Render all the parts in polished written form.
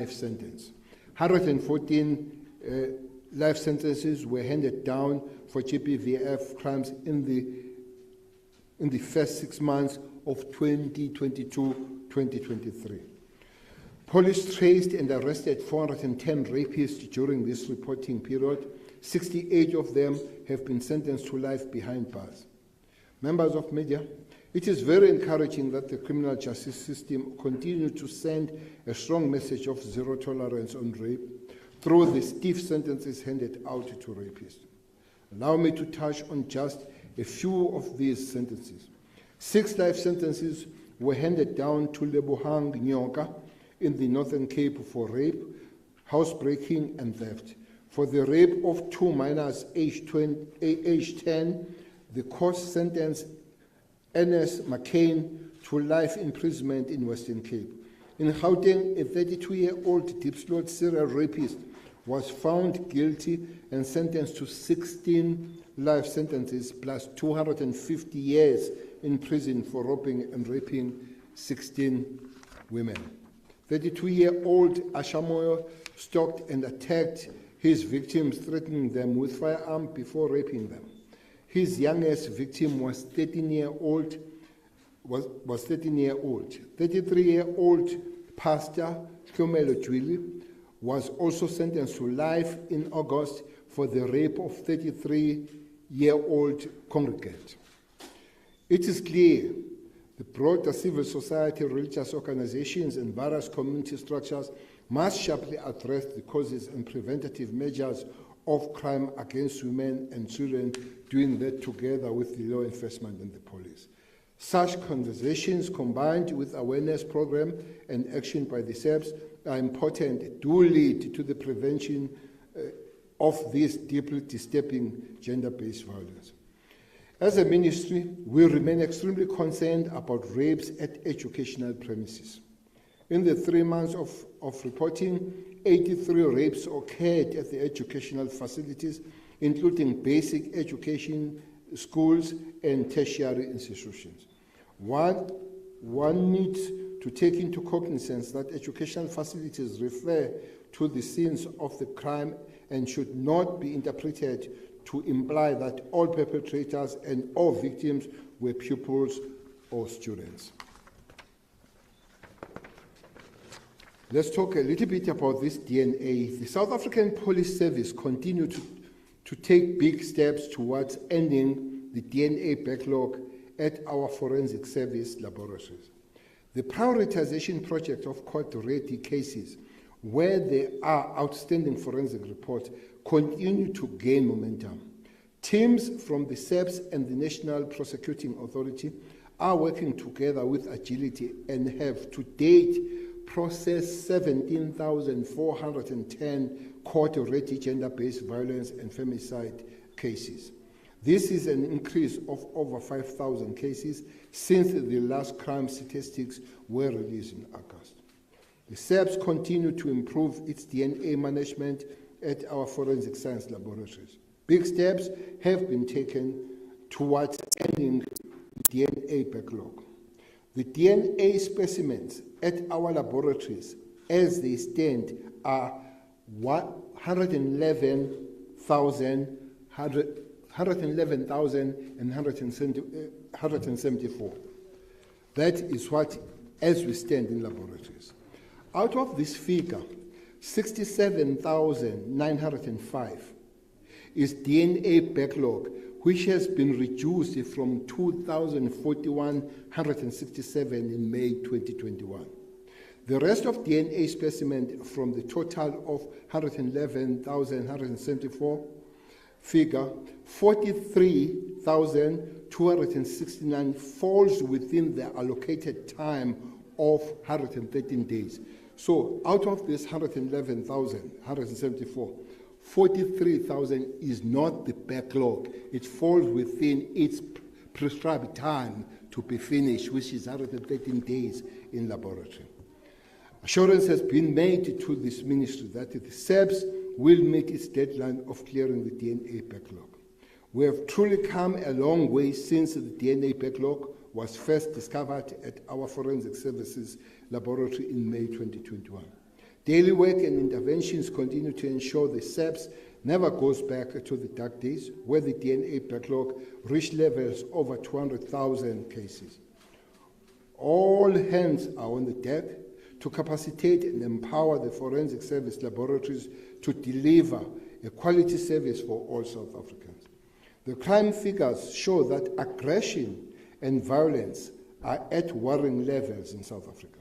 life sentence. 114 life sentences were handed down for GBVF crimes in the first 6 months of 2022-2023. Police traced and arrested 410 rapists during this reporting period. 68 of them have been sentenced to life behind bars. Members of media, it is very encouraging that the criminal justice system continues to send a strong message of zero tolerance on rape through the stiff sentences handed out to rapists. Allow me to touch on just a few of these sentences. 6 life sentences were handed down to Lebohang Nyoka in the Northern Cape for rape, housebreaking, and theft. For the rape of 2 minors aged 10, the court sentenced Ernest McCain to life imprisonment in Western Cape. In Gauteng, a 32-year-old Diepsloot serial rapist was found guilty and sentenced to 16 life sentences plus 250 years in prison for robbing and raping 16 women. 32-year-old Ashamoyo stalked and attacked his victims, threatening them with firearm before raping them. His youngest victim was 13-year-old. 33-year-old pastor Hlomelo Jwili was also sentenced to life in August for the rape of 33-year-old congregant. It is clear the broader civil society, religious organizations, and various community structures must sharply address the causes and preventative measures of crime against women and children, doing that together with the law enforcement and the police. Such conversations, combined with awareness program and action by the SABC, are important to lead to the prevention of this deeply disturbing gender-based violence. As a ministry, we remain extremely concerned about rapes at educational premises. In the 3 months of reporting, 83 rapes occurred at the educational facilities, including basic education, schools, and tertiary institutions. One needs to take into cognizance that educational facilities refer to the scenes of the crime and should not be interpreted to imply that all perpetrators and all victims were pupils or students. Let's talk a little bit about this DNA. The South African Police Service continued to take big steps towards ending the DNA backlog at our forensic service laboratories. The prioritization project of court-ready cases where there are outstanding forensic reports continue to gain momentum. Teams from the SABC and the National Prosecuting Authority are working together with agility and have to date processed 17,410 court-ready gender-based violence and femicide cases. This is an increase of over 5,000 cases since the last crime statistics were released in August. The SABC continue to improve its DNA management at our forensic science laboratories. Big steps have been taken towards ending the DNA backlog. The DNA specimens at our laboratories, as they stand, are 111,174. That is what, as we stand in laboratories. Out of this figure, 67,905 is DNA backlog, which has been reduced from 2,041,167 in May 2021. The rest of DNA specimen from the total of 111,174 figure, 43,269 falls within the allocated time of 113 days. So out of this 111,174, 43,000 is not the backlog. It falls within its prescribed time to be finished, which is 113 days in laboratory. Assurance has been made to this ministry that the SABC will meet its deadline of clearing the DNA backlog. We have truly come a long way since the DNA backlog was first discovered at our forensic services laboratory in May 2021. Daily work and interventions continue to ensure the SABC never goes back to the dark days where the DNA backlog reached levels over 200,000 cases. All hands are on the deck to capacitate and empower the forensic service laboratories to deliver a quality service for all South Africans. The crime figures show that aggression and violence are at worrying levels in South Africa.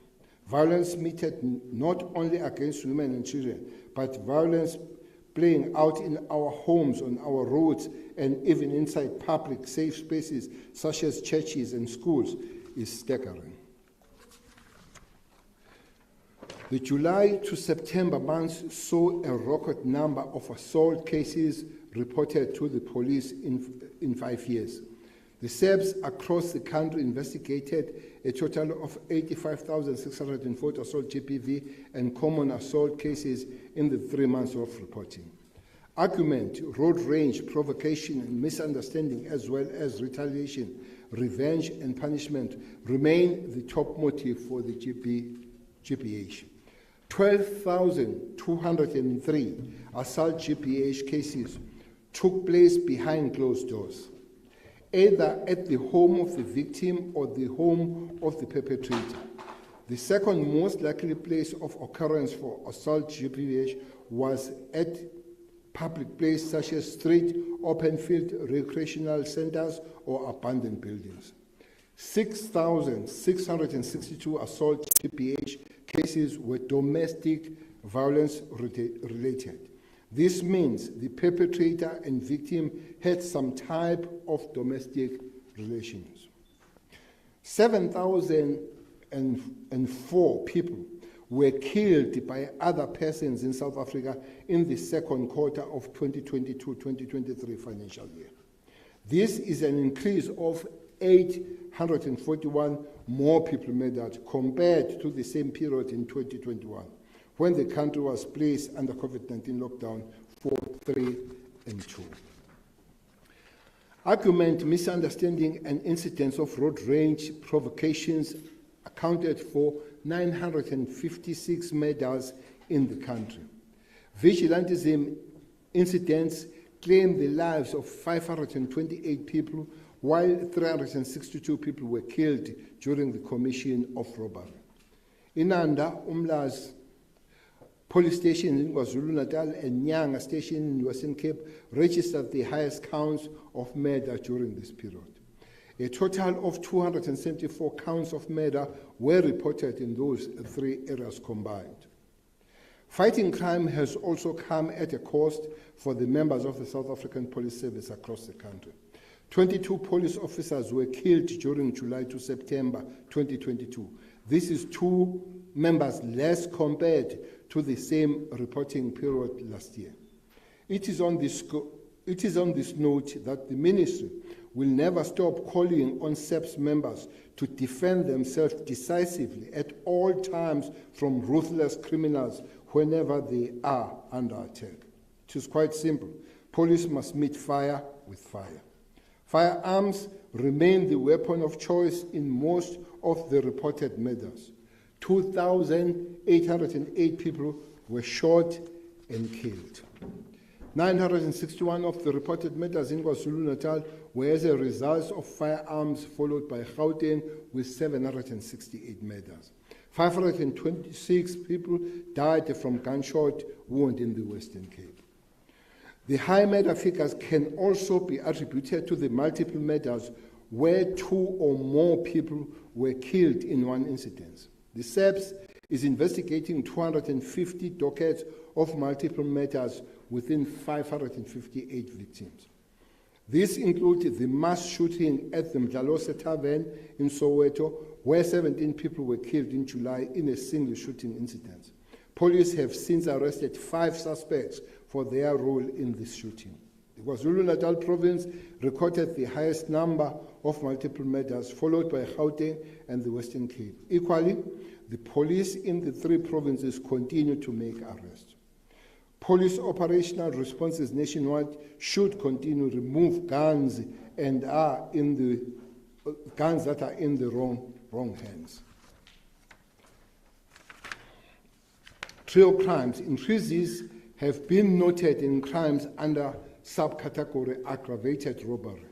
Violence meted not only against women and children, but violence playing out in our homes, on our roads, and even inside public safe spaces such as churches and schools is staggering. The July to September months saw a record number of assault cases reported to the police in 5 years. The SABC across the country investigated a total of 85,640 assault GBV and common assault cases in the 3 months of reporting. Argument, road rage, provocation, and misunderstanding, as well as retaliation, revenge, and punishment remain the top motive for the GBH. 12,203 assault GBH cases took place behind closed doors, either at the home of the victim or the home of the perpetrator. The second most likely place of occurrence for assault GBH was at public places such as street, open field, recreational centers, or abandoned buildings. 6,662 assault GBH cases were domestic violence related. This means the perpetrator and victim had some type of domestic relations. 7,004 people were killed by other persons in South Africa in the second quarter of 2022-2023 financial year. This is an increase of 841 more people murdered compared to the same period in 2021, when the country was placed under COVID-19 lockdown for 3 and 2. Argument, misunderstanding, and incidents of road rage provocations accounted for 956 murders in the country. Vigilantism incidents claimed the lives of 528 people, while 362 people were killed during the commission of robbery. Inanda, Umlazi Police Station in KwaZulu-Natal and Nyanga Station in Western Cape registered the highest counts of murder during this period. A total of 274 counts of murder were reported in those 3 areas combined. Fighting crime has also come at a cost for the members of the South African Police Service across the country. 22 police officers were killed during July to September 2022. This is 2 members less compared to the same reporting period last year. It is on this note that the Ministry will never stop calling on SABC members to defend themselves decisively at all times from ruthless criminals whenever they are under attack. It is quite simple. Police must meet fire with fire. Firearms remain the weapon of choice in most of the reported murders. 2,808 people were shot and killed. 961 of the reported murders in KwaZulu-Natal were as a result of firearms, followed by Gauteng with 768 murders. 526 people died from gunshot wound in the Western Cape. The high murder figures can also be attributed to the multiple murders where 2 or more people were killed in one incident. The SABC is investigating 250 dockets of multiple murders within 558 victims. This included the mass shooting at the Mdlalose Tavern in Soweto, where 17 people were killed in July in a single shooting incident. Police have since arrested 5 suspects for their role in this shooting. The KwaZulu-Natal province recorded the highest number of multiple murders, followed by Gauteng and the Western Cape. Equally, the police in the 3 provinces continue to make arrests. Police operational responses nationwide should continue to remove guns and guns that are in the wrong hands. trio crimes. Increases have been noted in crimes under subcategory aggravated robbery.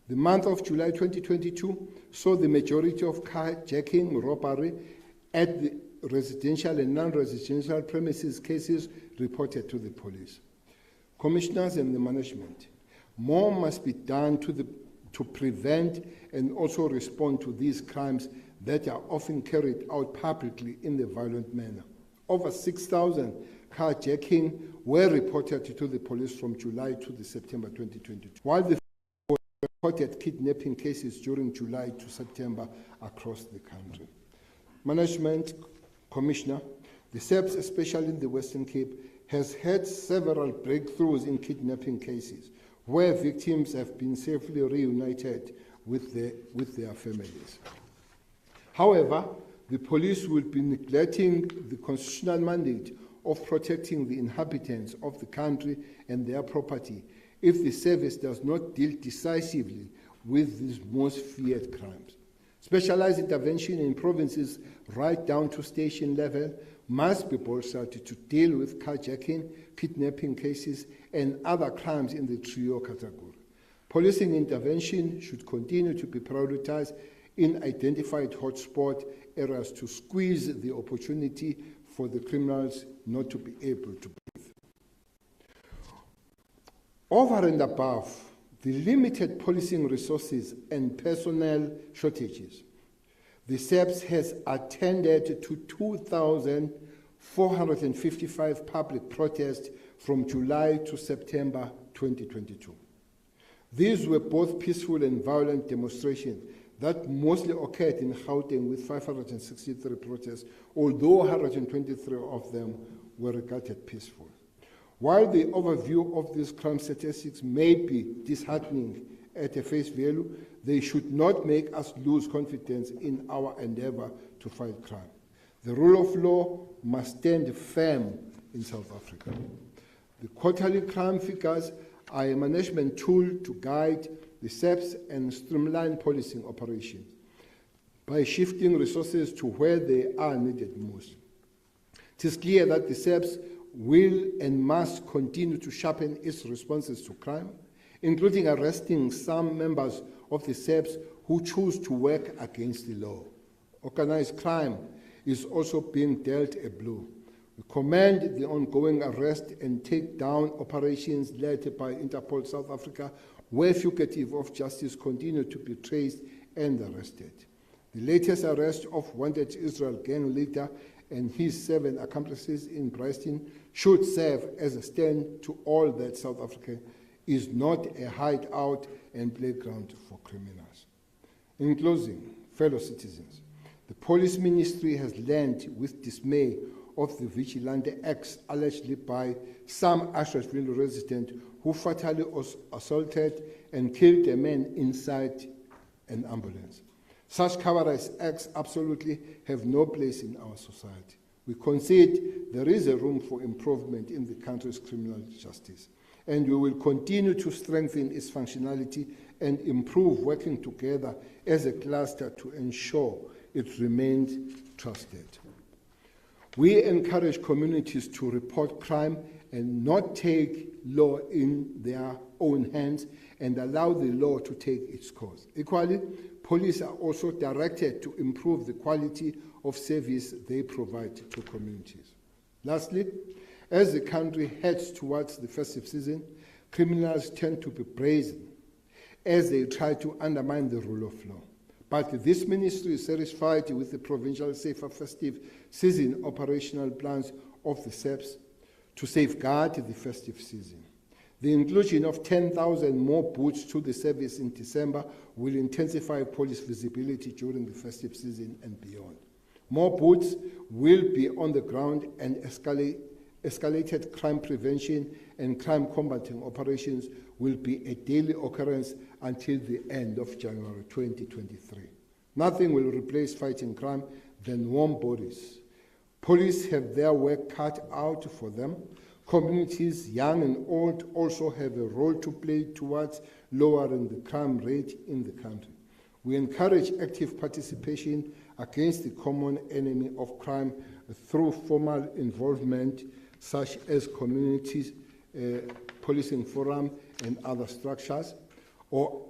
The month of July 2022 saw the majority of carjacking, robbery at the residential and non-residential premises cases reported to the police. Commissioners and the management, more must be done to prevent and also respond to these crimes that are often carried out publicly in a violent manner. Over 6,000 carjacking were reported to the police from July to the September 2022, while the reported kidnapping cases during July to September across the country. Management, Commissioner, the SABC, especially in the Western Cape, has had several breakthroughs in kidnapping cases where victims have been safely reunited with their families. However, the police will be neglecting the constitutional mandate of protecting the inhabitants of the country and their property if the service does not deal decisively with these most feared crimes. Specialized intervention in provinces right down to station level must be bolstered to deal with carjacking, kidnapping cases, and other crimes in the trio category. Policing intervention should continue to be prioritized in identified hotspot areas to squeeze the opportunity for the criminals not to be able to breathe. Over and above the limited policing resources and personnel shortages, the SABC has attended to 2,455 public protests from July to September 2022. These were both peaceful and violent demonstrations that mostly occurred in Gauteng with 563 protests, although 123 of them were regarded peaceful. While the overview of these crime statistics may be disheartening at a face value, they should not make us lose confidence in our endeavor to fight crime. The rule of law must stand firm in South Africa. The quarterly crime figures are a management tool to guide the SABC and streamline policing operations by shifting resources to where they are needed most. It is clear that the SABC will and must continue to sharpen its responses to crime, including arresting some members of the SABC who choose to work against the law. Organized crime is also being dealt a blow. We commend the ongoing arrest and take-down operations led by Interpol South Africa, where fugitives of justice continue to be traced and arrested. The latest arrest of wanted Israel gang leader and his 7 accomplices in Bryanston should serve as a stand to all that South Africa is not a hideout and playground for criminals. In closing, fellow citizens, the Police Ministry has learned with dismay of the vigilante acts allegedly by some Asheville resident who fatally assaulted and killed a man inside an ambulance. Such cowardice acts absolutely have no place in our society. We concede there is a room for improvement in the country's criminal justice, and we will continue to strengthen its functionality and improve working together as a cluster to ensure it remains trusted. We encourage communities to report crime and not take law in their own hands and allow the law to take its course. Equally, police are also directed to improve the quality of service they provide to communities. Lastly, as the country heads towards the festive season, criminals tend to be brazen as they try to undermine the rule of law. But this ministry is satisfied with the provincial safer festive season operational plans of the SABC to safeguard the festive season. The inclusion of 10,000 more boots to the service in December will intensify police visibility during the festive season and beyond. More boots will be on the ground, and escalated crime prevention and crime combating operations will be a daily occurrence until the end of January 2023. Nothing will replace fighting crime than warm bodies. Police have their work cut out for them. Communities, young and old, also have a role to play towards lowering the crime rate in the country. We encourage active participation against the common enemy of crime through formal involvement such as communities, policing forum and other structures, or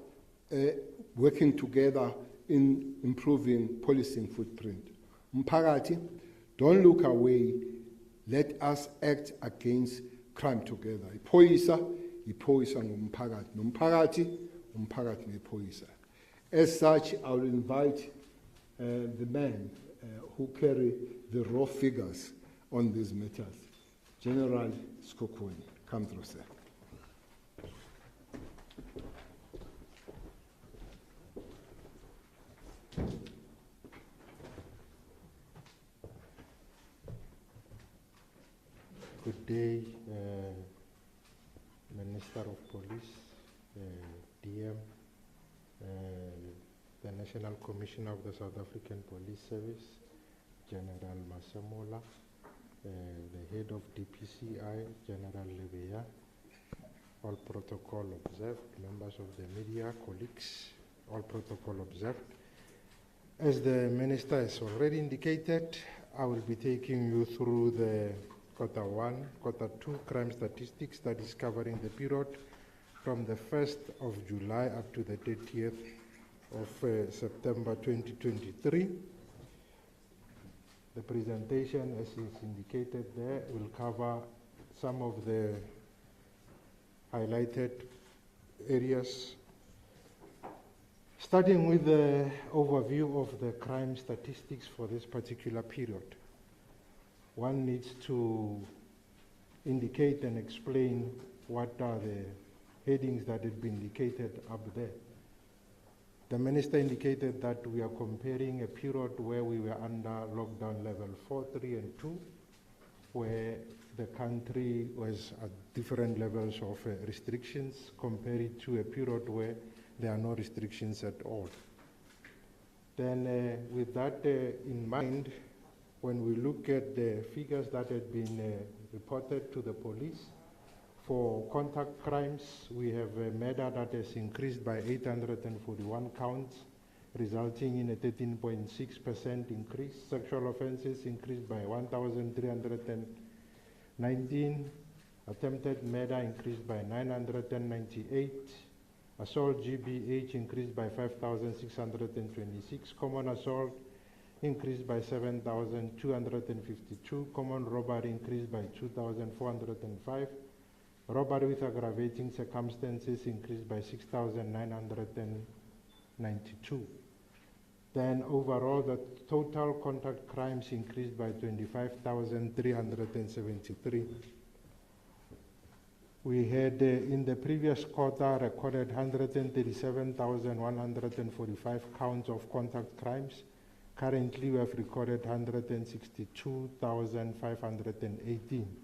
working together in improving policing footprint. Mphakathi, don't look away. Let us act against crime together. Iphoyisa ngumphakathi. Nomphakathi, umphakathi nephoyisa. As such, I will invite the men who carry the raw figures on these matters. General Skokweni, come through, sir. Good day, Minister of Police, DM, the National Commissioner of the South African Police Service, General Masemola, the head of DPCI, General Lebeya, all protocol observed, members of the media, colleagues, all protocol observed. As the Minister has already indicated, I will be taking you through the Q1, Q2 crime statistics that is covering the period from the 1st of July up to the 30th of September 2023. The presentation, as is indicated there, will cover some of the highlighted areas. Starting with the overview of the crime statistics for this particular period. One needs to indicate and explain what are the headings that have been indicated up there. The Minister indicated that we are comparing a period where we were under lockdown level 4, 3, and 2, where the country was at different levels of restrictions, compared to a period where there are no restrictions at all. Then with that in mind, when we look at the figures that had been reported to the police, for contact crimes, we have a murder that has increased by 841 counts, resulting in a 13.6% increase. Sexual offenses increased by 1,319. Attempted murder increased by 998. Assault GBH increased by 5,626. Common assault increased by 7,252. Common robbery increased by 2,405. Robbery with aggravating circumstances increased by 6,992. Then overall, the total contact crimes increased by 25,373. We had in the previous quarter recorded 137,145 counts of contact crimes. Currently, we have recorded 162,518.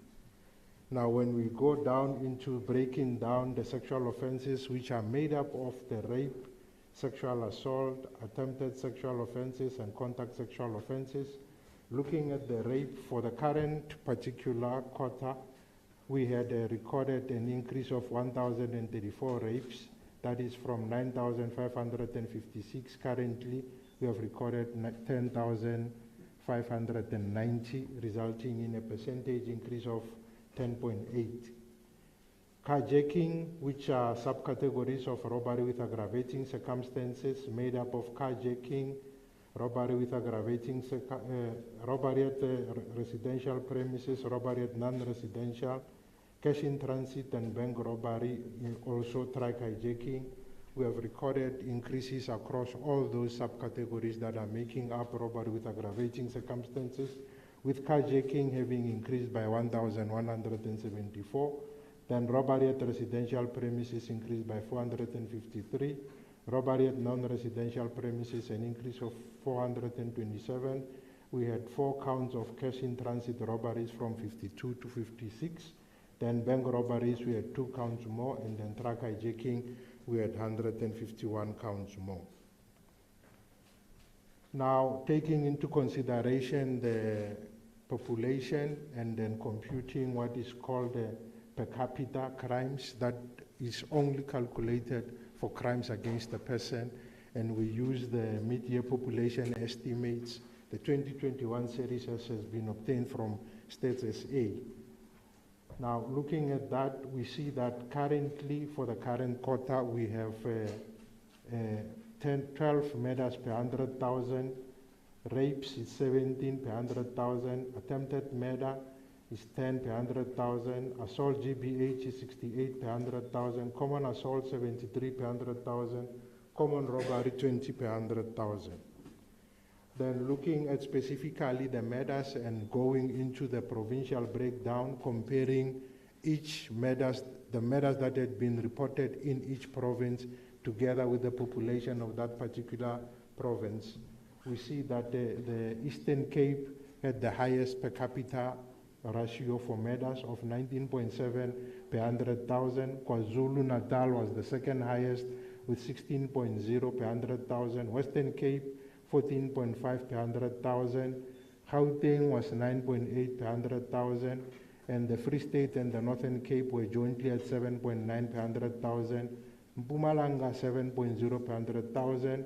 Now, when we go down into breaking down the sexual offenses, which are made up of the rape, sexual assault, attempted sexual offenses, and contact sexual offenses, looking at the rape for the current particular quarter, we had recorded an increase of 1,034 rapes. That is from 9,556. Currently, we have recorded 10,590, resulting in a percentage increase of 10.8. Carjacking, which are subcategories of robbery with aggravating circumstances, made up of carjacking, robbery with aggravating, robbery at residential premises, robbery at non-residential, cash in transit and bank robbery, also track hijacking. We have recorded increases across all those subcategories that are making up robbery with aggravating circumstances, with carjacking having increased by 1,174. Then robbery at residential premises increased by 453. Robbery at non-residential premises, an increase of 427. We had 4 counts of cash in transit robberies from 52 to 56. Then bank robberies, we had 2 counts more. And then truck hijacking, we had 151 counts more. Now, taking into consideration the population and then computing what is called per capita crimes, that is only calculated for crimes against a person, and we use the mid-year population estimates the 2021 series has been obtained from Stats SA. Now, looking at that, we see that currently, for the current quarter, we have 12 murders per 100,000, rapes is 17 per 100,000, attempted murder is 10 per 100,000, assault GBH is 68 per 100,000, common assault 73 per 100,000, common robbery 20 per 100,000. Then looking at specifically the murders and going into the provincial breakdown, comparing each murders, the murders that had been reported in each province together with the population of that particular province, we see that the Eastern Cape had the highest per capita ratio for murders of 19.7 per 100,000. KwaZulu-Natal was the second highest with 16.0 per 100,000. Western Cape 14.5 per 100,000. Gauteng was 9.8 per 100,000. And the Free State and the Northern Cape were jointly at 7.9 per 100,000. Mpumalanga 7.0 per 100,000.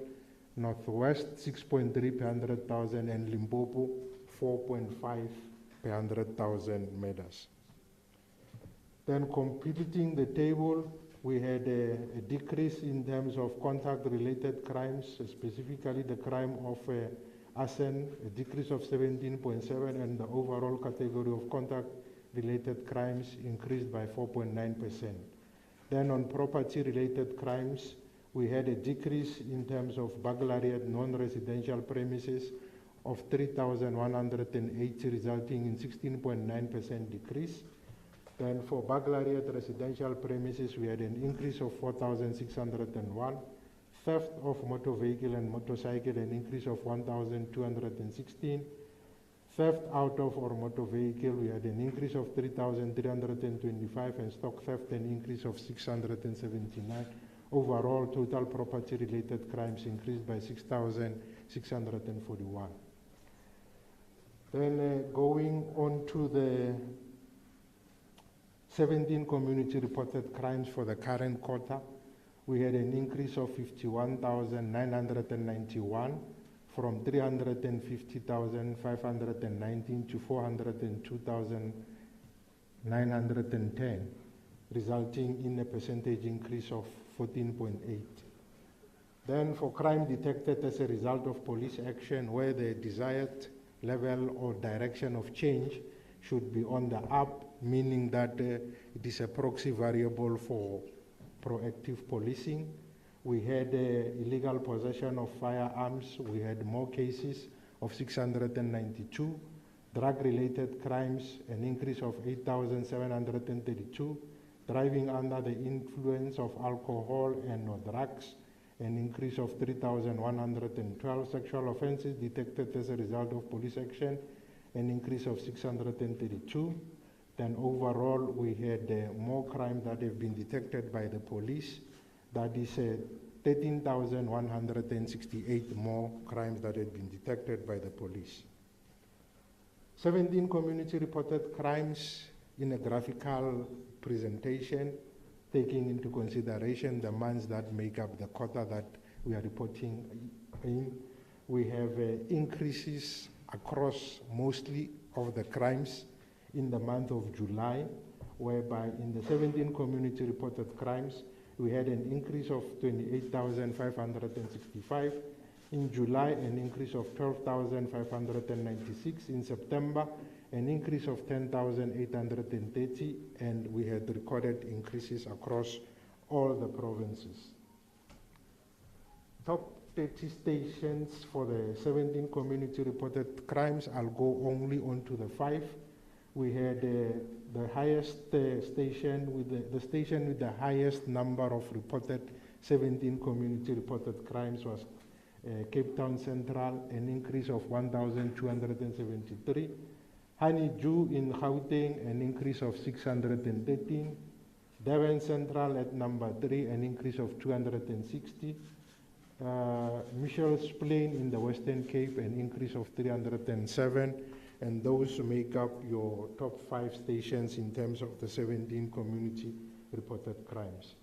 Northwest 6.3 per 100,000. And Limpopo 4.5 per 100,000 murders. Then completing the table, we had a decrease in terms of contact-related crimes, specifically the crime of arson, a decrease of 17.7%, and the overall category of contact-related crimes increased by 4.9%. Then on property-related crimes, we had a decrease in terms of burglary at non-residential premises of 3,180, resulting in 16.9% decrease. Then for burglary at residential premises, we had an increase of 4,601. Theft of motor vehicle and motorcycle, an increase of 1,216. Theft out of or motor vehicle, we had an increase of 3,325, and stock theft, an increase of 679. Overall, total property-related crimes increased by 6,641. Then going on to the 17 community reported crimes for the current quarter, we had an increase of 51,991 from 350,519 to 402,910, resulting in a percentage increase of 14.8. Then for crime detected as a result of police action where the desired level or direction of change should be on the up, meaning that it is a proxy variable for proactive policing. We had illegal possession of firearms. We had more cases of 692. Drug-related crimes, an increase of 8,732. Driving under the influence of alcohol and or drugs, an increase of 3,112. Sexual offenses detected as a result of police action, an increase of 632. Then overall, we had more crime that have been detected by the police. That is 13,168 more crimes that had been detected by the police. 17 community reported crimes in a graphical presentation, taking into consideration the months that make up the quarter that we are reporting in. We have increases across mostly of the crimes in the month of July, whereby in the 17 community reported crimes, we had an increase of 28,565. In July, an increase of 12,596. In September, an increase of 10,830, and we had recorded increases across all the provinces. Top 30 stations for the 17 community reported crimes. I'll go only on to the 5. We had the highest station with the station with the highest number of reported 17 community reported crimes was Cape Town Central, an increase of 1,273. Honeydew in Gauteng, an increase of 613. Durban Central at number 3, an increase of 260. Mitchell's Plain in the Western Cape, an increase of 307. And those make up your top 5 stations in terms of the 17 community reported crimes.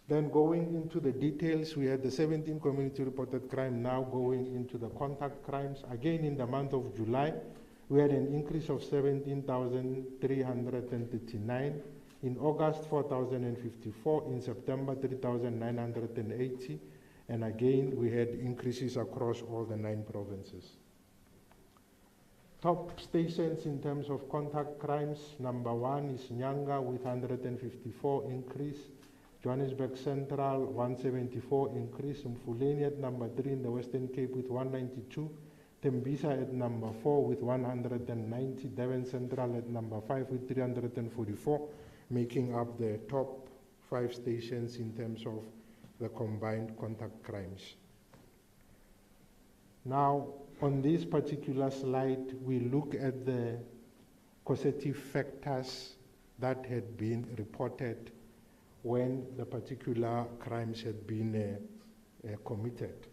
Then going into the details, we had the 17 community reported crime, now going into the contact crimes. Again, in the month of July, we had an increase of 17,339. In August, 4,054. In September, 3,980. And again, we had increases across all the 9 provinces. Top stations in terms of contact crimes, number 1 is Nyanga with 154 increase. Johannesburg Central, 174 increase. Mfuleni at number 3 in the Western Cape with 192. Tembisa at number 4 with 190. Devon Central at number 5 with 344, making up the top 5 stations in terms of the combined contact crimes. Now, on this particular slide, we look at the causative factors that had been reported when the particular crimes had been committed.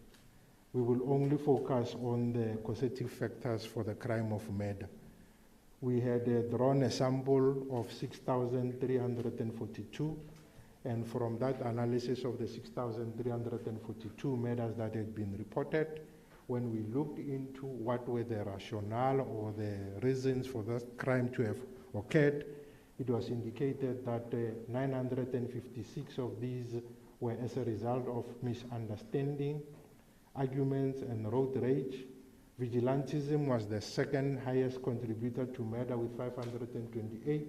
We will only focus on the causative factors for the crime of murder. We had drawn a sample of 6,342, and from that analysis of the 6,342 murders that had been reported, when we looked into what were the rationale or the reasons for that crime to have occurred, it was indicated that 956 of these were as a result of misunderstanding, arguments, and road rage. Vigilantism was the second highest contributor to murder with 528.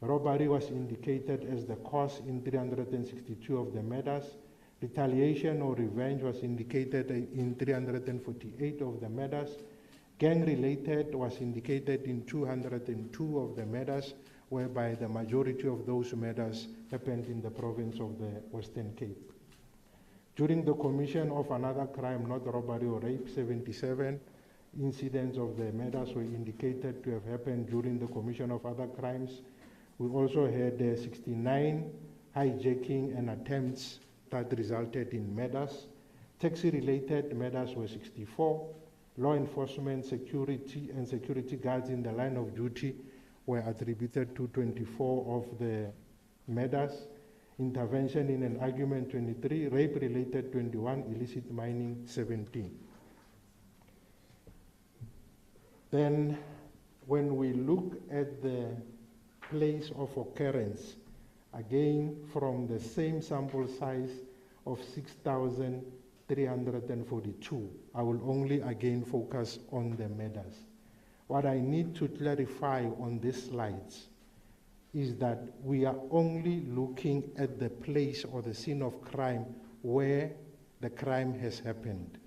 Robbery was indicated as the cause in 362 of the murders. Retaliation or revenge was indicated in 348 of the murders. Gang-related was indicated in 202 of the murders, whereby the majority of those murders happened in the province of the Western Cape. During the commission of another crime, not robbery or rape, 77 incidents of the murders were indicated to have happened during the commission of other crimes. We also had 69 hijacking and attempts that resulted in murders. Taxi-related murders were 64. Law enforcement, security, and security guards in the line of duty were attributed to 24 of the murders. Intervention in an argument, 23. Rape-related, 21. Illicit mining, 17. Then, when we look at the place of occurrence, again, from the same sample size of 6,342, I will only again focus on the murders. What I need to clarify on these slides is that we are only looking at the place or the scene of crime where the crime has happened.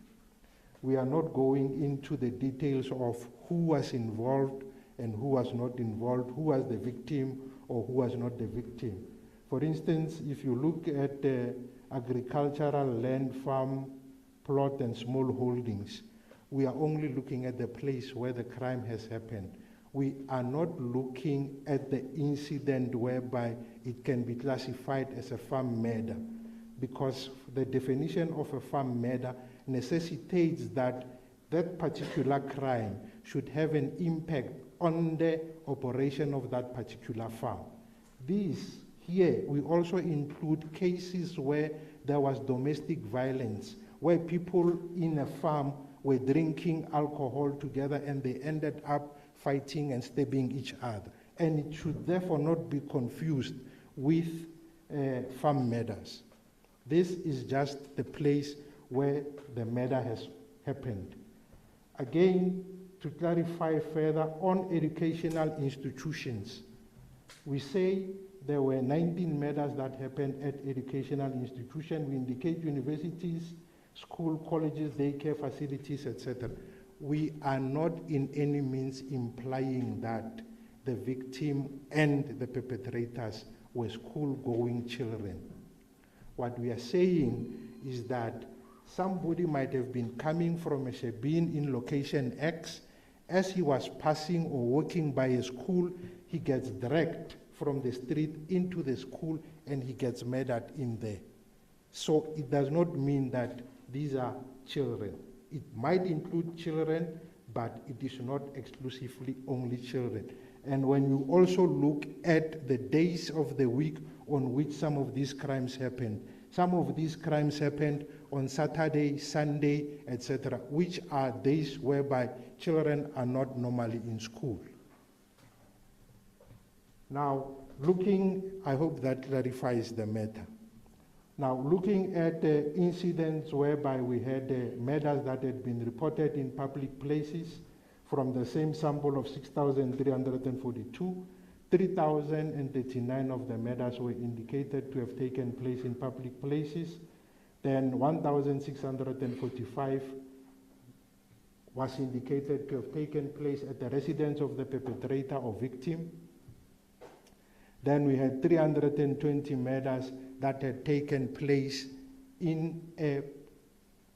We are not going into the details of who was involved and who was not involved, who was the victim or who was not the victim. For instance, if you look at agricultural land, farm, plot, and small holdings, we are only looking at the place where the crime has happened. We are not looking at the incident whereby it can be classified as a farm murder, because the definition of a farm murder necessitates that that particular crime should have an impact on the operation of that particular farm. Here, we also include cases where there was domestic violence, where people in a farm were drinking alcohol together and they ended up fighting and stabbing each other. And it should therefore not be confused with farm murders. This is just the place where the murder has happened. Again, to clarify further, on educational institutions, we say there were 19 murders that happened at educational institutions. We indicate universities, school, colleges, daycare facilities, etc. We are not in any means implying that the victim and the perpetrators were school-going children. What we are saying is that somebody might have been coming from a shebeen in location X. As he was passing or walking by a school, he gets dragged from the street into the school and he gets murdered in there. So it does not mean that these are children. It might include children, but it is not exclusively only children. And when you also look at the days of the week on which some of these crimes happened, Some of these crimes happened on Saturday, Sunday, etc., which are days whereby children are not normally in school. Now, I hope that clarifies the matter. Now, looking at the incidents whereby we had murders that had been reported in public places from the same sample of 6,342, 3,039 of the murders were indicated to have taken place in public places. Then 1,645 was indicated to have taken place at the residence of the perpetrator or victim. Then we had 320 murders that had taken place in a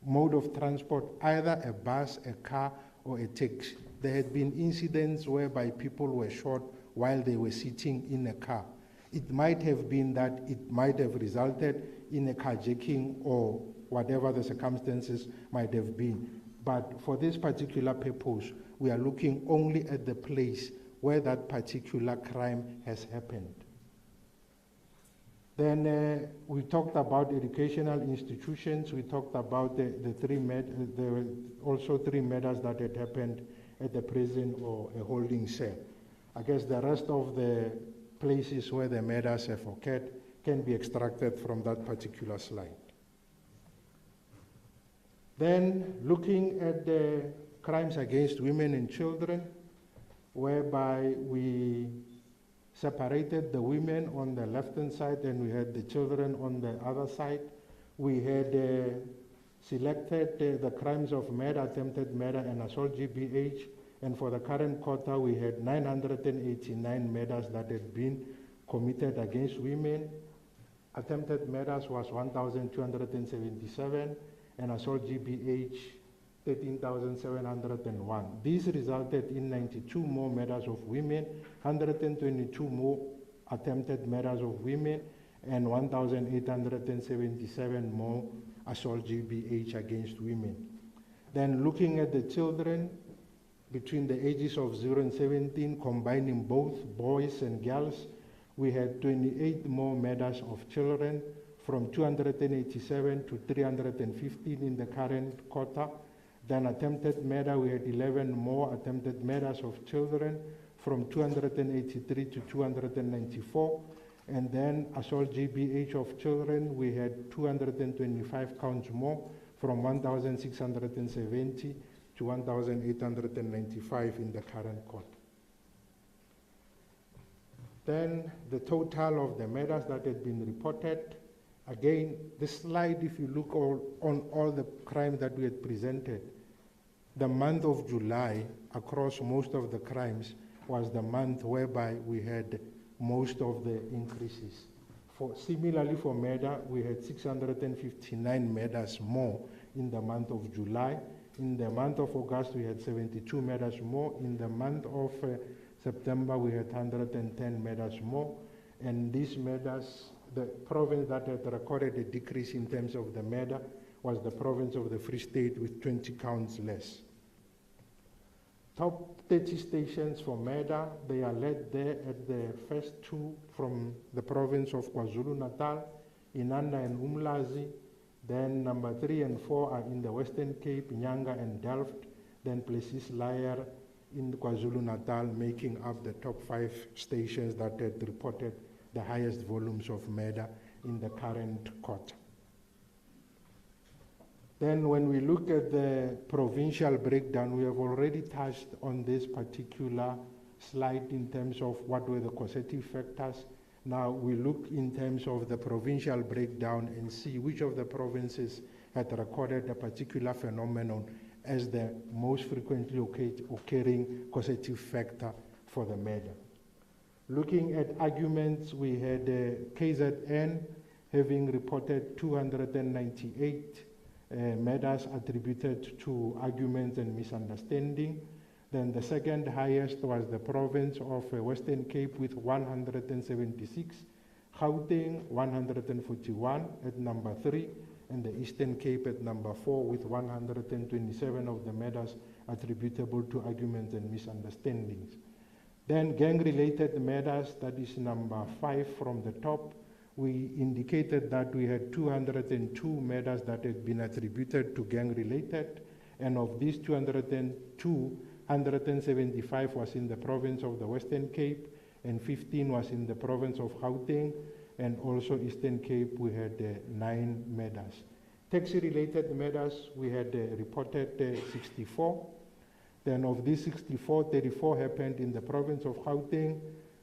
mode of transport, either a bus, a car, or a taxi. There had been incidents whereby people were shot while they were sitting in a car. It might have been that it might have resulted in a carjacking or whatever the circumstances might have been. But for this particular purpose, we are looking only at the place where that particular crime has happened. Then we talked about educational institutions. We talked about there were also 3 murders that had happened at the prison or a holding cell. I guess the rest of the places where the murders have occurred can be extracted from that particular slide. Then looking at the crimes against women and children, whereby we separated the women on the left-hand side and we had the children on the other side. We had selected the crimes of murder, attempted murder, and assault GBH. And for the current quarter, we had 989 murders that had been committed against women. Attempted murders was 1,277, and assault GBH 13,701. This resulted in 92 more murders of women, 122 more attempted murders of women, and 1,877 more assault GBH against women. Then looking at the children between the ages of 0 and 17, combining both boys and girls, we had 28 more murders of children, from 287 to 315 in the current quarter. Then attempted murder, we had 11 more attempted murders of children, from 283 to 294. And then assault GBH of children, we had 225 counts more, from 1,670 to 1,895 in the current quarter. Then the total of the murders that had been reported. Again, this slide, if you look on all the crimes that we had presented, the month of July, across most of the crimes, was the month whereby we had most of the increases. Similarly, for murder, we had 659 murders more in the month of July. In the month of August, we had 72 murders more. In the month of September, we had 110 murders more. And these murders, the province that had recorded a decrease in terms of the murder was the province of the Free State, with 20 counts less. Top 30 stations for murder, they are led there at the first 2 from the province of KwaZulu-Natal, Inanda and Umlazi. Then number 3 and 4 are in the Western Cape, Nyanga and Delft. Then Plessis Liar in KwaZulu-Natal, making up the top 5 stations that had reported the highest volumes of murder in the current quarter. Then when we look at the provincial breakdown, we have already touched on this particular slide in terms of what were the causative factors. Now we look in terms of the provincial breakdown and see which of the provinces had recorded a particular phenomenon as the most frequently occurring causative factor for the murder. Looking at arguments, we had KZN having reported 298 murders attributed to arguments and misunderstanding. Then the second highest was the province of Western Cape with 176, Gauteng 141 at number 3, and the Eastern Cape at number 4 with 127 of the murders attributable to arguments and misunderstandings. Then gang-related murders, that is number 5 from the top, we indicated that we had 202 murders that had been attributed to gang-related, and of these 202, 175 was in the province of the Western Cape, and 15 was in the province of Gauteng, and also Eastern Cape, we had 9 murders. Taxi-related murders, we had reported 64. Then of these 64, 34 happened in the province of Gauteng.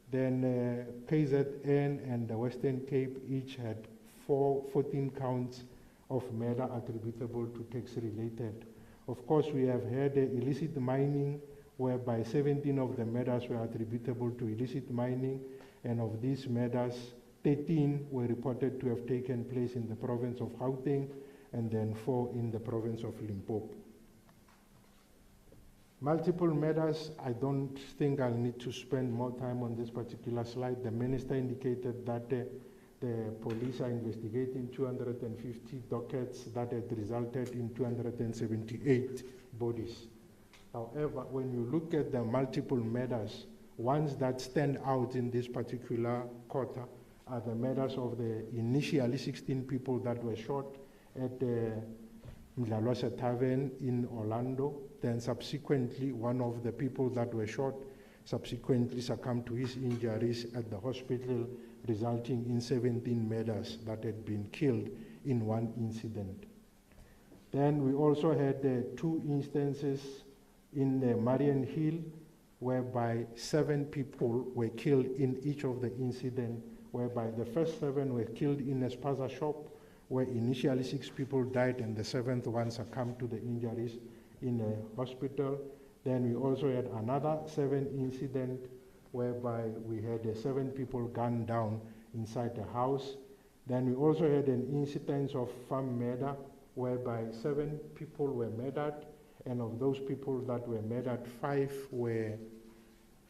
Then KZN and the Western Cape each had 14 counts of murder attributable to taxi-related. Of course, we have had illicit mining, whereby 17 of the murders were attributable to illicit mining, and of these murders, 13 were reported to have taken place in the province of Gauteng, and then 4 in the province of Limpopo. Multiple murders, I don't think I'll need to spend more time on this particular slide. The minister indicated that the police are investigating 250 dockets that had resulted in 278 bodies. However, when you look at the multiple murders, ones that stand out in this particular quarter are the murders of the initially 16 people that were shot at the Mdlalwasa Tavern in Orlando. Then subsequently, one of the people that were shot subsequently succumbed to his injuries at the hospital, resulting in 17 murders that had been killed in one incident. Then we also had 2 instances in Marion Hill, whereby 7 people were killed in each of the incidents, whereby the first 7 were killed in a spaza shop, where initially 6 people died and the 7th one succumbed to the injuries in a hospital. Then we also had another 7 incident whereby we had 7 people gunned down inside a house. Then we also had an incident of farm murder whereby 7 people were murdered, and of those people that were murdered, 5 were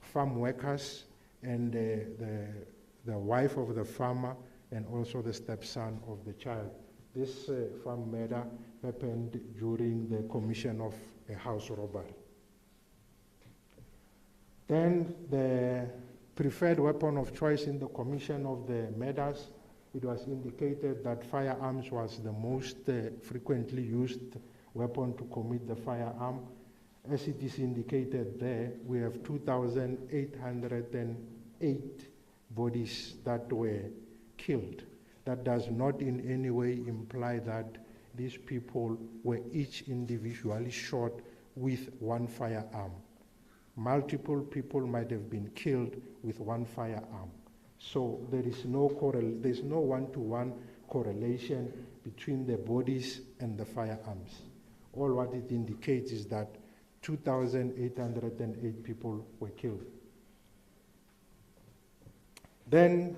farm workers, and the wife of the farmer and also the stepson of the child. This farm murder happened during the commission of a house robbery. Then the preferred weapon of choice in the commission of the murders, it was indicated that firearms was the most frequently used weapon to commit the firearm. As it is indicated there, we have 2,808 bodies that were killed. That does not in any way imply that these people were each individually shot with one firearm. Multiple people might have been killed with one firearm. So there is no one-to-one correlation between the bodies and the firearms. All what it indicates is that 2,808 people were killed. Then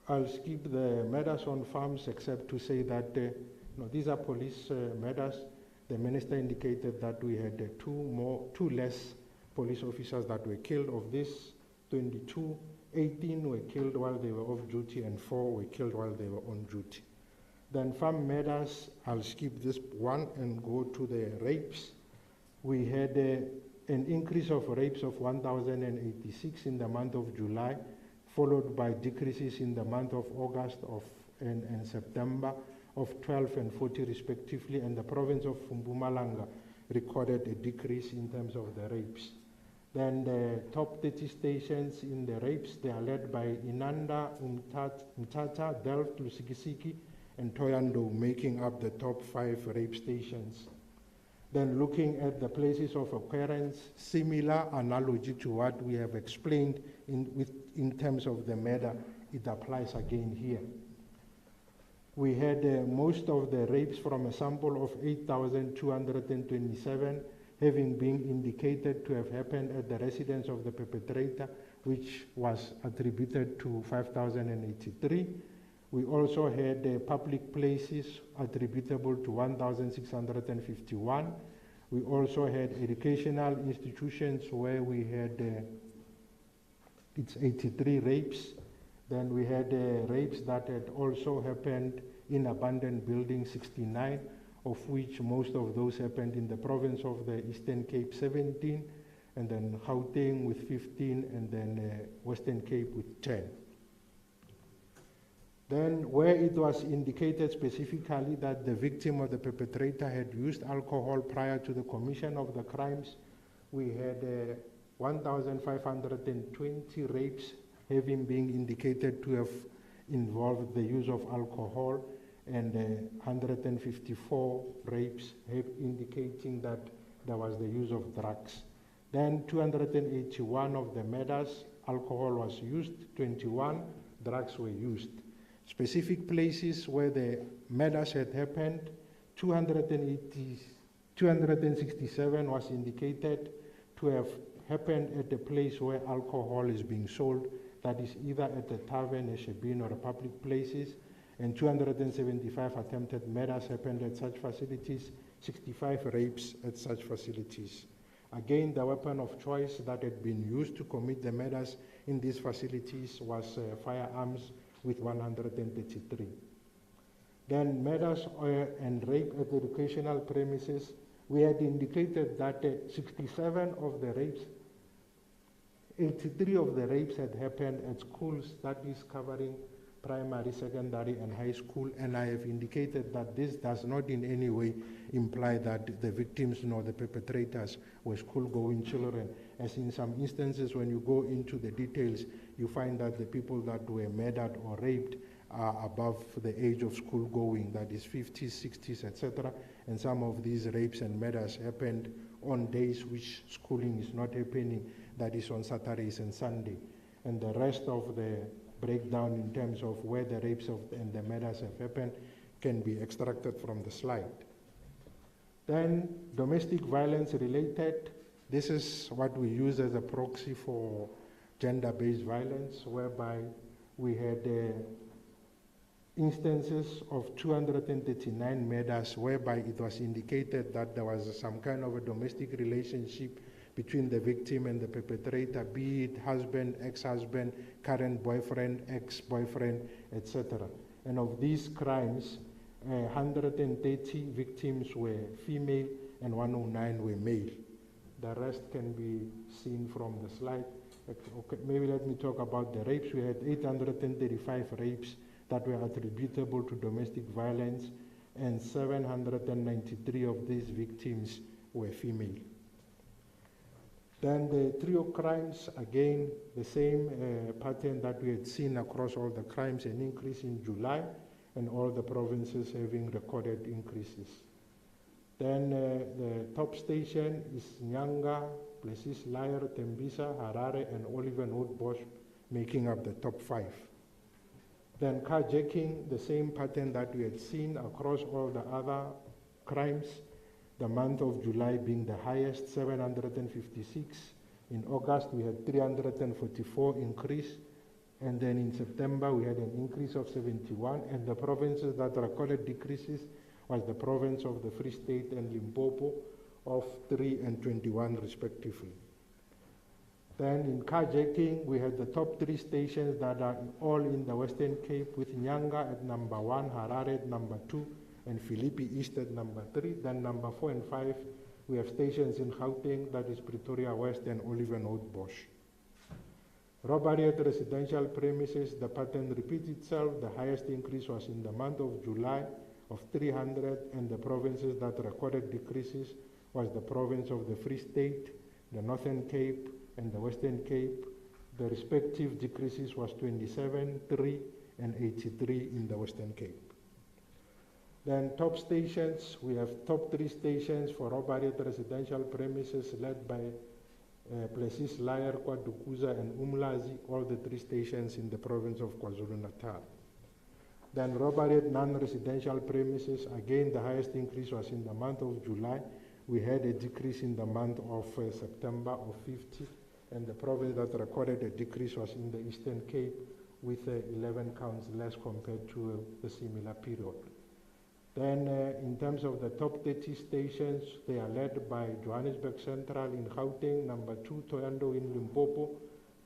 I'll skip the murders on farms except to say that these are police murders. The minister indicated that we had 2 less police officers that were killed. Of this 22, 18 were killed while they were off duty and 4 were killed while they were on duty. Then farm murders, I'll skip this one and go to the rapes. We had an increase of rapes of 1,086 in the month of July, followed by decreases in the month of August and September of 12 and 40 respectively, and the province of Mpumalanga recorded a decrease in terms of the rapes. Then the top 30 stations in the rapes, they are led by Inanda, Mthatha, Delft, Lusikisiki, and Thohoyandou, making up the top 5 rape stations. Then looking at the places of occurrence, similar analogy to what we have explained in terms of the murder, it applies again here. We had most of the rapes from a sample of 8,227 having been indicated to have happened at the residence of the perpetrator, which was attributed to 5,083. We also had public places attributable to 1,651. We also had educational institutions where we had it's 83 rapes. Then we had rapes that had also happened in abandoned buildings, 69, of which most of those happened in the province of the Eastern Cape, 17, and then Gauteng with 15, and then Western Cape with 10. Then where it was indicated specifically that the victim or the perpetrator had used alcohol prior to the commission of the crimes, we had 1,520 rapes having been indicated to have involved the use of alcohol, and 154 rapes indicating that there was the use of drugs. Then 281 of the murders, alcohol was used, 21 drugs were used. Specific places where the murders had happened, 267 was indicated to have happened at a place where alcohol is being sold, that is either at a tavern, a shebeen, or public places, and 275 attempted murders happened at such facilities, 65 rapes at such facilities. Again, the weapon of choice that had been used to commit the murders in these facilities was firearms, with 133. Then murders and rape at educational premises, we had indicated that 67 of the rapes, 83 of the rapes had happened at schools, that is covering primary, secondary, and high school, and I have indicated that this does not in any way imply that the victims nor the perpetrators were school-going children, as in some instances when you go into the details, you find that the people that were murdered or raped are above the age of school-going, that is 50s, 60s, etc., and some of these rapes and murders happened on days which schooling is not happening, that is on Saturdays and Sunday, and the rest of the breakdown in terms of where the rapes and the murders have happened can be extracted from the slide. Then domestic violence related, this is what we use as a proxy for gender-based violence, whereby we had instances of 239 murders whereby it was indicated that there was some kind of a domestic relationship between the victim and the perpetrator, be it husband, ex-husband, current boyfriend, ex-boyfriend, etc. And of these crimes, 130 victims were female and 109 were male. The rest can be seen from the slide. Okay, maybe let me talk about the rapes. We had 835 rapes that were attributable to domestic violence, and 793 of these victims were female. Then the trio crimes, again, the same pattern that we had seen across all the crimes, an increase in July, and all the provinces having recorded increases. Then the top station is Nyanga, Plessis, Liar, Tembisa, Harare, and Oliver Noordbosch, making up the top 5. Then carjacking, the same pattern that we had seen across all the other crimes, the month of July being the highest, 756. In August, we had 344 increase. And then in September, we had an increase of 71. And the provinces that recorded decreases was the province of the Free State and Limpopo of 3 and 21 respectively. Then in carjacking, we had the top 3 stations that are all in the Western Cape, with Nyanga at number 1, Harare at number 2, and Philippi East at number 3. Then number 4 and 5, we have stations in Gauteng, that is Pretoria West and Oliver Noordbosch. Robbery at residential premises, the pattern repeats itself. The highest increase was in the month of July of 300, and the provinces that recorded decreases was the province of the Free State, the Northern Cape, and the Western Cape. The respective decreases was 27, 3, and 83 in the Western Cape. Then top stations, we have top 3 stations for robbery at residential premises led by Plessis, Liar, Kwadukuza, and Umlazi, all the 3 stations in the province of KwaZulu-Natal. Then robbery at non-residential premises, again the highest increase was in the month of July. We had a decrease in the month of September of 50, and the province that recorded a decrease was in the Eastern Cape with 11 counts less compared to the similar period. Then in terms of the top 30 stations, they are led by Johannesburg Central in Gauteng, number 2 Thohoyandou in Limpopo,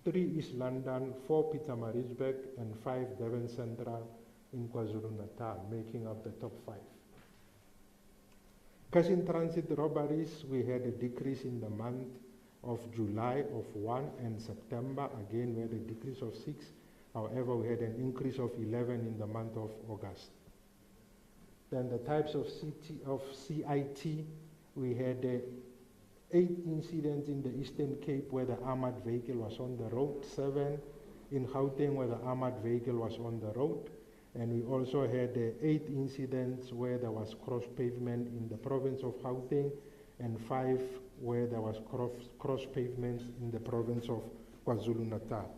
3 East London, 4 Pietermaritzburg, and 5 Durban Central in KwaZulu-Natal, making up the top 5. Cash in transit robberies, we had a decrease in the month of July of 1, and September, again we had a decrease of 6. However, we had an increase of 11 in the month of August. Then the types of CIT, we had 8 incidents in the Eastern Cape where the armored vehicle was on the road, 7 in Gauteng where the armored vehicle was on the road, and we also had 8 incidents where there was cross pavement in the province of Gauteng, and 5 where there was cross pavement in the province of KwaZulu-Natal.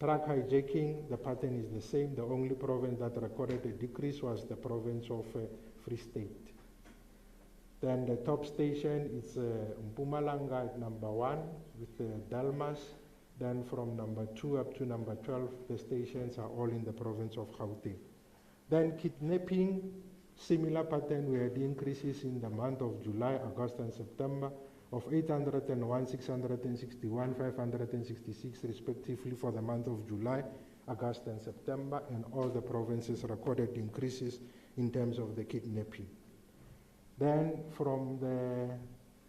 Truck hijacking, the pattern is the same. The only province that recorded a decrease was the province of Free State. Then the top station is Mpumalanga at number 1 with Dalmas. Then from number 2 up to number 12, the stations are all in the province of Gauteng. Then kidnapping, similar pattern. We had increases in the month of July, August, and September of 801, 661, 566 respectively for the month of July, August, and September, and all the provinces recorded increases in terms of the kidnapping. Then from the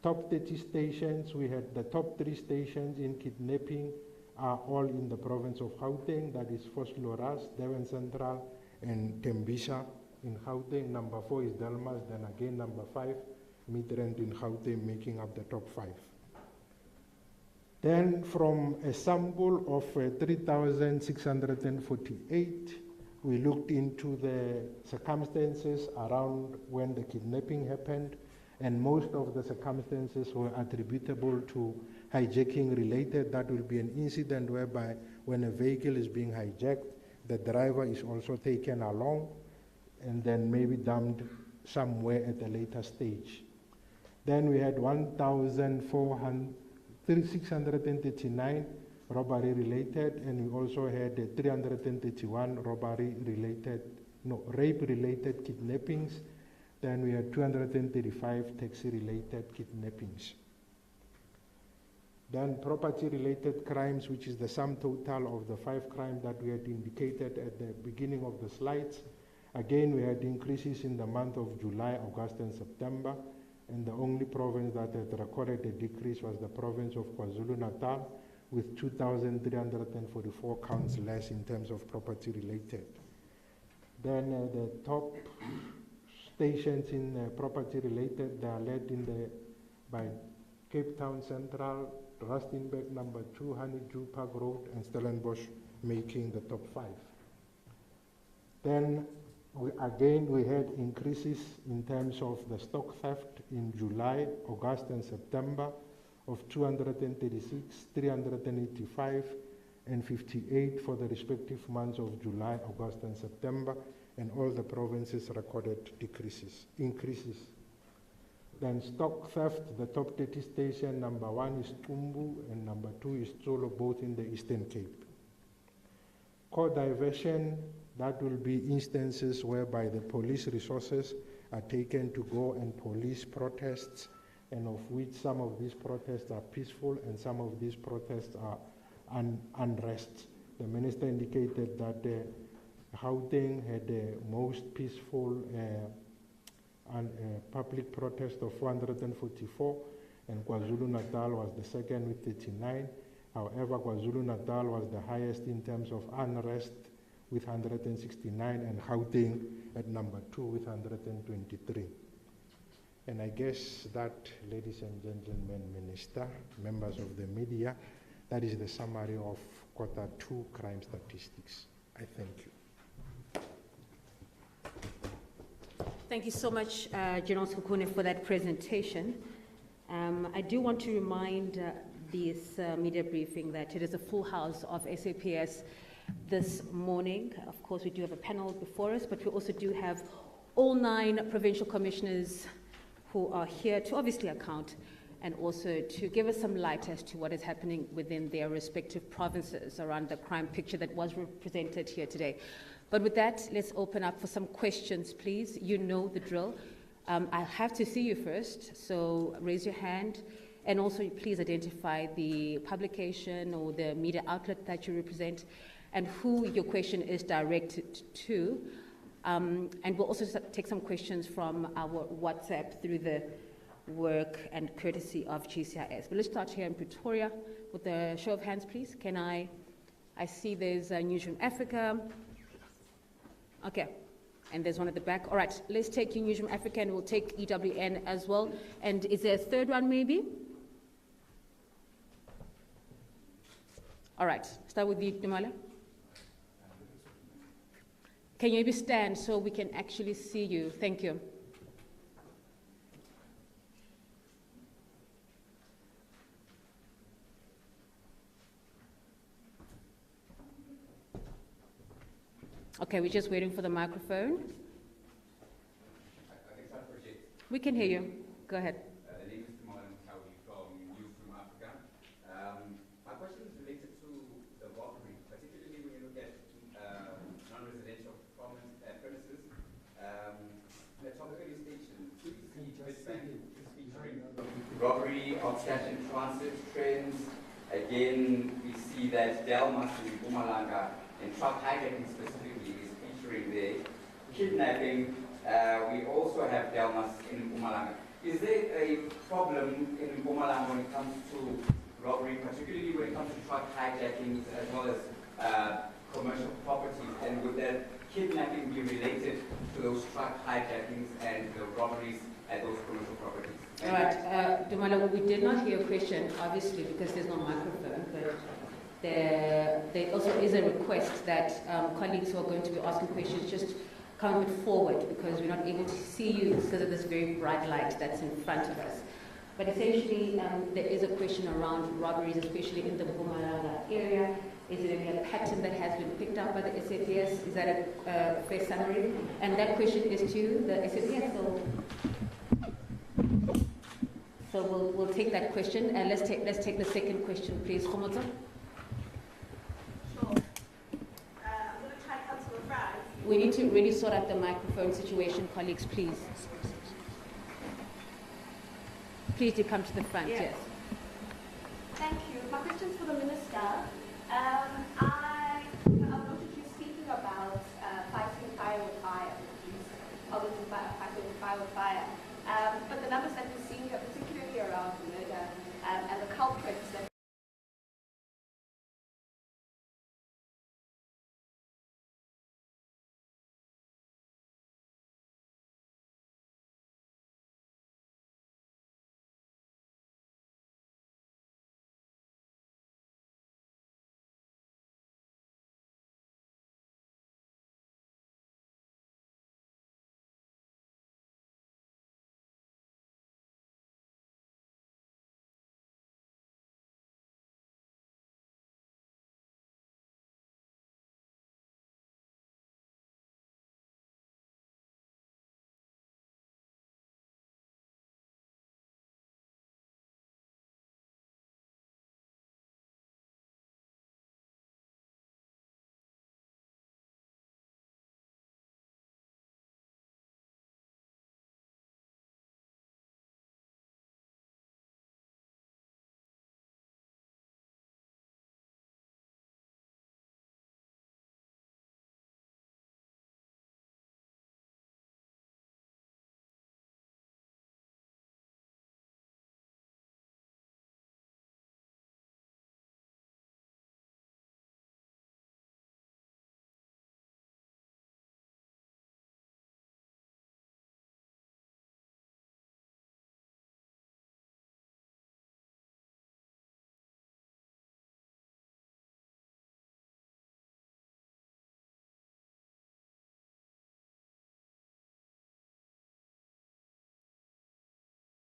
top 30 stations, we had the top 3 stations in kidnapping are all in the province of Gauteng, that is Vosloorus, Durban Central, and Tembisa in Gauteng. Number 4 is Delmas, then again number 5, Midrand in Gauteng, making up the top 5. Then from a sample of 3,648, we looked into the circumstances around when the kidnapping happened, and most of the circumstances were attributable to hijacking related. That will be an incident whereby when a vehicle is being hijacked, the driver is also taken along and then maybe dumped somewhere at a later stage. Then we had 1,639 robbery related, and we also had 331 rape related kidnappings. Then we had 235 taxi related kidnappings. Then property related crimes, which is the sum total of the 5 crimes that we had indicated at the beginning of the slides. Again, we had increases in the month of July, August, and September, and the only province that had recorded a decrease was the province of KwaZulu-Natal, with 2,344 counts less in terms of property related. Then the top stations in property related, they are led by Cape Town Central, Rustenburg number 2, Honeydew Park Road, and Stellenbosch making the top 5. Then we had increases in terms of the stock theft in July, August, and September of 236, 385, and 58 for the respective months of July, August, and September, and all the provinces recorded increases. Then stock theft, the top 30 station, number 1 is Tumbu and number 2 is Tsolo, both in the Eastern Cape. Core diversion, that will be instances whereby the police resources are taken to go and police protests, and of which some of these protests are peaceful and some of these protests are unrest. The minister indicated that Gauteng had the most peaceful public protest of 444, and KwaZulu-Natal was the second with 39. However, KwaZulu-Natal was the highest in terms of unrest with 169, and Gauteng at number 2 with 123. And I guess that, ladies and gentlemen, Minister, members of the media, that is the summary of Q2 crime statistics. I thank you. Thank you so much, General Sukune, for that presentation. I do want to remind this media briefing that it is a full house of SAPS this morning. Of course, we do have a panel before us, but we also do have all 9 provincial commissioners who are here to obviously account and also to give us some light as to what is happening within their respective provinces around the crime picture that was represented here today. But with that, let's open up for some questions, please. You know the drill. I'll have to see you first, so raise your hand. And also, please identify the publication or the media outlet that you represent and who your question is directed to. And we'll also take some questions from our WhatsApp through the work and courtesy of GCIS. But let's start here in Pretoria with a show of hands, please. Can I I see there's Newsroom Africa. Okay, and there's one at the back. All right, let's take you Newsroom Africa, and we'll take EWN as well. And is there a third one maybe? All right, start with you, Dumala. Can you maybe stand so we can actually see you? Thank you. Okay, we're just waiting for the microphone. We can hear you. Go ahead. The name is from Newsroom Africa. My question is related to the robbery, particularly when you look at non-residential premises. The top 30 station, robbery, obstruction, transit, trends. Again, we see that Delmas in Mpumalanga and truck hijacking specifically is featuring there. Kidnapping, we also have Delmas in Mpumalanga. Is there a problem in Mpumalanga when it comes to robbery, particularly when it comes to truck hijackings as well as commercial properties? And would that kidnapping be related to those truck hijackings and the robberies at those commercial properties? All right, Dumala, we did not hear a question, obviously, because there's no microphone, but there also is a request that colleagues who are going to be asking questions just come forward, because we're not able to see you because of this very bright light that's in front of us. But essentially, there is a question around robberies, especially in the Mpumalanga area. Is it a pattern that has been picked up by the SAPS? Is that a fair summary? And that question is to the SAPS. So we'll take that question, and let's take the second question, please. Khomotso? Sure. I'm going to try Councillor Franz. We need to really sort out the microphone situation, colleagues, please. Please do come to the front, yes. Thank you. My question's for the Minister.